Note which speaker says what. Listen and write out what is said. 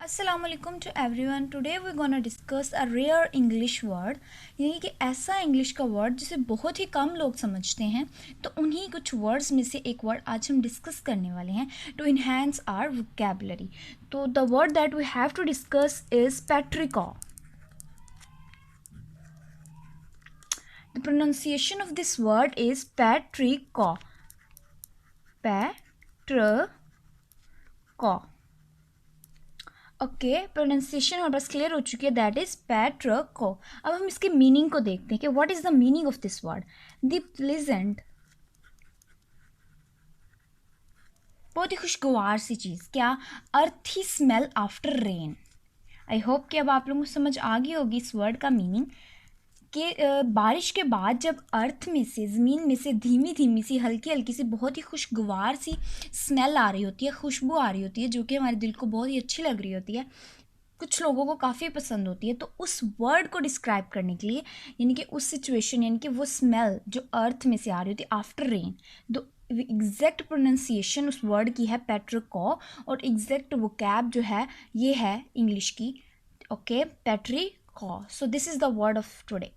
Speaker 1: Assalamualaikum to everyone. Today we're gonna discuss a rare English word, यानी कि ऐसा English का वर्ड जिसे बहुत ही कम लोग समझते हैं। तो उन्हीं कुछ वर्ड्स में से एक वर्ड आज हम डिस्कस करने वाले हैं टू इन्हेंस आवर वोकैबुलरी। तो the word that we have to discuss is petrichor. The pronunciation of this word is petrichor. Petrichor. Okay, pronunciation हमारे पास क्लियर हो चुकी है, दैट इज पेट्रिको। अब हम इसके मीनिंग को देखते हैं कि what is the meaning of this word. The pleasant, बहुत ही खुशगवार सी चीज़, क्या? अर्थी smell after rain. I hope कि अब आप लोगों को समझ आ गई होगी इस वर्ड का मीनिंग कि बारिश के बाद जब अर्थ में से, ज़मीन में से धीमी धीमी सी, हल्की हल्की सी, बहुत ही खुशगवार सी स्मेल आ रही होती है, खुशबू आ रही होती है, जो कि हमारे दिल को बहुत ही अच्छी लग रही होती है, कुछ लोगों को काफ़ी पसंद होती है। तो उस वर्ड को डिस्क्राइब करने के लिए, यानी कि उस सिचुएशन, यानी कि वो स्मेल जो अर्थ में से आ रही होती है आफ्टर रेन, तो एग्जैक्ट प्रोनाउंसिएशन उस वर्ड की है पेट्रिकॉ, और एग्जैक्ट वोकैब जो है ये है इंग्लिश की, okay, petrichor. So this is the word of today.